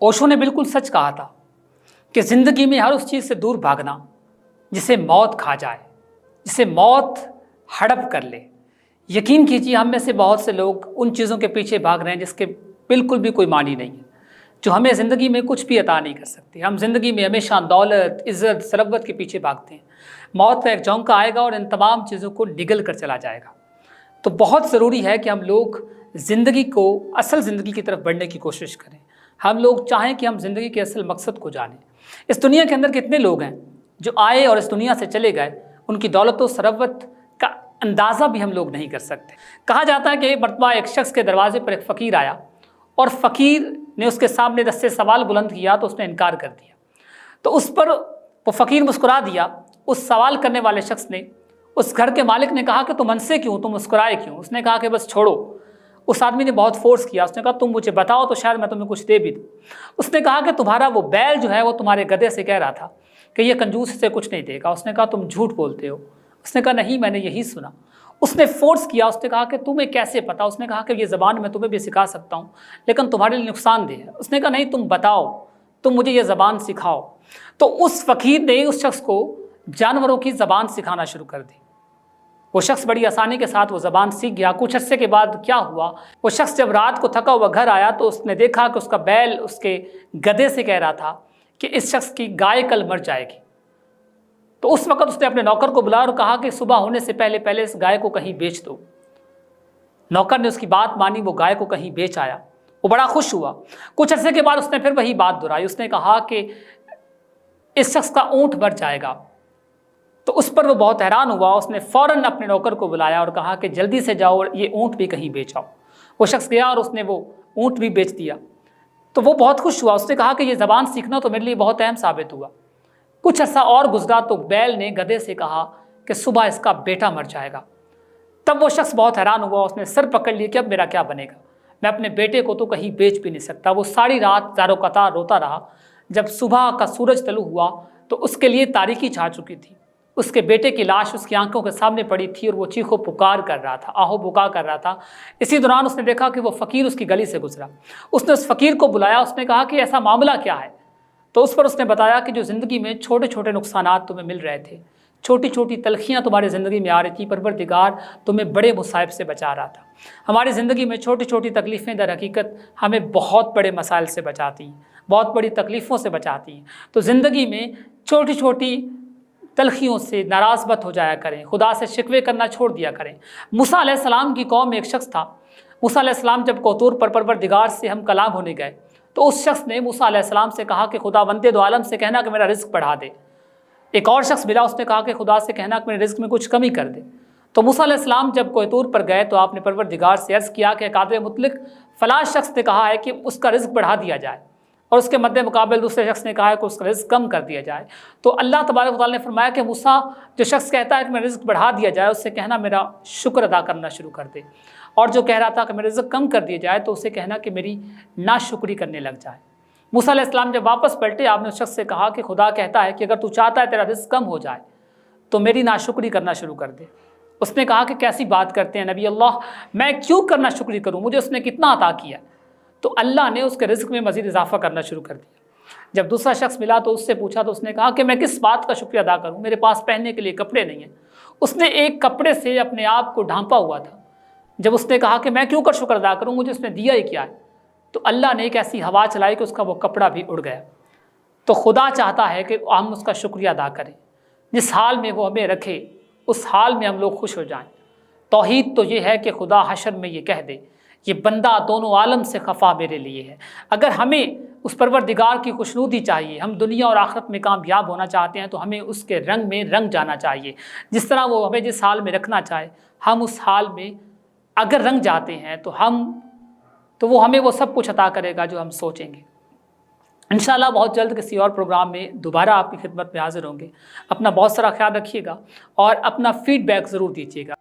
ओशो ने बिल्कुल सच कहा था कि ज़िंदगी में हर उस चीज़ से दूर भागना जिसे मौत खा जाए, जिसे मौत हड़प कर ले। यकीन कीजिए हम में से बहुत से लोग उन चीज़ों के पीछे भाग रहे हैं जिसके बिल्कुल भी कोई मानी नहीं है, जो हमें ज़िंदगी में कुछ भी अता नहीं कर सकती। हम ज़िंदगी में हमेशा दौलत, इज़्ज़त, सरवत के पीछे भागते हैं। मौत का एक झोंका आएगा और इन तमाम चीज़ों को निगल कर चला जाएगा। तो बहुत ज़रूरी है कि हम लोग ज़िंदगी को असल ज़िंदगी की तरफ बढ़ने की कोशिश करें। हम लोग चाहें कि हम ज़िंदगी के असल मकसद को जानें। इस दुनिया के अंदर कितने लोग हैं जो आए और इस दुनिया से चले गए, उनकी दौलत व सरवत का अंदाज़ा भी हम लोग नहीं कर सकते। कहा जाता है कि एक मरतबा एक शख्स के दरवाजे पर एक फ़कीर आया और फ़कीर ने उसके सामने 10 से सवाल बुलंद किया तो उसने इनकार कर दिया। तो उस पर वो फ़कीर मुस्कुरा दिया। उस सवाल करने वाले शख्स ने, उस घर के मालिक ने कहा कि तुम हंसे क्यों, तुम मुस्कुराए क्यों? उसने कहा कि बस छोड़ो। उस आदमी ने बहुत फोर्स किया। उसने कहा तुम मुझे बताओ तो शायद मैं तुम्हें कुछ दे भी दूँ। उसने कहा कि तुम्हारा वो बैल जो है वो तुम्हारे गधे से कह रहा था कि ये कंजूस से कुछ नहीं देगा। उसने कहा तुम झूठ बोलते हो। उसने कहा नहीं, मैंने यही सुना। उसने फोर्स किया। उसने कहा कि तुम्हें कैसे पता? उसने कहा कि ये ज़बान मैं तुम्हें भी सिखा सकता हूँ लेकिन तुम्हारे लिए नुकसानदेह है। उसने कहा नहीं, तुम बताओ, तुम मुझे ये ज़बान सिखाओ। तो उस फ़कीर ने उस शख्स को जानवरों की ज़बान सिखाना शुरू कर दी। वो शख्स बड़ी आसानी के साथ वो ज़बान सीख गया। कुछ अर्से के बाद क्या हुआ, वो शख्स जब रात को थका हुआ घर आया तो उसने देखा कि उसका बैल उसके गधे से कह रहा था कि इस शख्स की गाय कल मर जाएगी। तो उस वक़्त उसने अपने नौकर को बुलाया और कहा कि सुबह होने से पहले पहले इस गाय को कहीं बेच दो। नौकर ने उसकी बात मानी, वो गाय को कहीं बेच आया। वो बड़ा खुश हुआ। कुछ अर्से के बाद उसने फिर वही बात दोहराई। उसने कहा कि इस शख्स का ऊँट मर जाएगा। तो उस पर वो बहुत हैरान हुआ। उसने फ़ौरन अपने नौकर को बुलाया और कहा कि जल्दी से जाओ और ये ऊँट भी कहीं बेच आओ। वो शख्स गया और उसने वो ऊँट भी बेच दिया। तो वो बहुत खुश हुआ। उसने कहा कि ये ज़बान सीखना तो मेरे लिए बहुत अहम साबित हुआ। कुछ अर्सा और गुजरा तो बैल ने गधे से कहा कि सुबह इसका बेटा मर जाएगा। तब वो शख्स बहुत हैरान हुआ। उसने सर पकड़ लिया कि अब मेरा क्या बनेगा, मैं अपने बेटे को तो कहीं बेच भी नहीं सकता। वो सारी रात ज़ारो कतार रोता रहा। जब सुबह का सूरज तलु हुआ तो उसके लिए तारीकी छा चुकी थी। उसके बेटे की लाश उसकी आंखों के सामने पड़ी थी और वो चीखो पुकार कर रहा था, आहो बुका कर रहा था। इसी दौरान उसने देखा कि वो फ़कीर उसकी गली से गुजरा। उसने उस फ़कीर को बुलाया। उसने कहा कि ऐसा मामला क्या है? तो उस पर उसने बताया कि जो ज़िंदगी में छोटे छोटे नुकसानात तुम्हें मिल रहे थे, छोटी छोटी तलखियाँ तुम्हारी ज़िंदगी में आ रही थी, परवरदिगार तुम्हें बड़े मुसाइब से बचा रहा था। हमारी ज़िंदगी में छोटी छोटी तकलीफ़ें दर हकीकत हमें बहुत बड़े मसाइल से बचाती हैं, बहुत बड़ी तकलीफ़ों से बचाती हैं। तो ज़िंदगी में छोटी छोटी तलखियों से नाराज़ मत हो जाया करें, खुदा से शिकवे करना छोड़ दिया करें। मूसा अलैहिस्सलाम की कौम में एक शख्स था। मूसा अलैहिस्सलाम जब कोतूर पर परवरदिगार से हम कलाम होने गए तो उस शख्स ने मूसा अलैहिस्सलाम से कहा कि खुदा वंदे दो आलम से कहना कि मेरा रिज़्क बढ़ा दे। एक और शख्स मिला, उसने कहा कि खुदा से कहना कि मेरे रिज़्क में कुछ कमी कर दे। तो मूसा अलैहिस्सलाम जब कोतूर पर गए तो आपने परवरदिगार से अर्ज़ किया कि कादिर मुतलक फ़लाँ शख्स ने कहा है कि उसका रिज़्क बढ़ा दिया जाए और उसके मद्दे मुकाबले दूसरे शख्स ने कहा है कि उसका रिज़्क कम कर दिया जाए। तो अल्लाह तबारक व तआला ने फरमाया कि मूसा, जो शख्स कहता है कि मेरा रिज़्क बढ़ा दिया जाए, उससे कहना मेरा शुक्र अदा करना शुरू कर दे, और जो कह रहा था कि मेरा रिज़्क कम कर दिया जाए तो उसे कहना कि मेरी नाशुक्री करने लग जाए। मूसा अलैहिस्सलाम जब वापस पलटे, आपने उस शख्स से कहा कि खुदा कहता है कि अगर तू चाहता है तेरा रिज़्क कम हो जाए तो मेरी नाशुक्री करना शुरू कर दे। उसने कहा कि कैसी बात करते हैं नबी अल्लाह, मैं क्यों करना शुक्री करूँ, मुझे उसने कितना अता किया। तो अल्लाह ने उसके रिज़्क में मज़ीद इजाफा करना शुरू कर दिया। जब दूसरा शख्स मिला तो उससे पूछा तो उसने कहा कि मैं किस बात का शुक्रिया अदा करूं, मेरे पास पहनने के लिए कपड़े नहीं हैं। उसने एक कपड़े से अपने आप को ढांपा हुआ था। जब उसने कहा कि मैं क्यों कर शुक्र अदा करूं, मुझे उसने दिया ही क्या है, तो अल्लाह ने एक ऐसी हवा चलाई कि उसका वो कपड़ा भी उड़ गया। तो खुदा चाहता है कि हम उसका शुक्रिया अदा करें। जिस हाल में वो हमें रखे उस हाल में हम लोग खुश हो जाएँ। तौहीद तो ये है कि खुदा हशर में ये कह दे, ये बंदा दोनों आलम से खफा मेरे लिए है। अगर हमें उस परवरदिगार की खुशनुदी चाहिए, हम दुनिया और आखिरत में कामयाब होना चाहते हैं, तो हमें उसके रंग में रंग जाना चाहिए। जिस तरह वो हमें जिस हाल में रखना चाहे, हम उस हाल में अगर रंग जाते हैं तो वो हमें वो सब कुछ अता करेगा जो हम सोचेंगे। इंशाअल्लाह बहुत जल्द किसी और प्रोग्राम में दोबारा आपकी खिदमत में हाजिर होंगे। अपना बहुत सारा ख्याल रखिएगा और अपना फीडबैक ज़रूर दीजिएगा।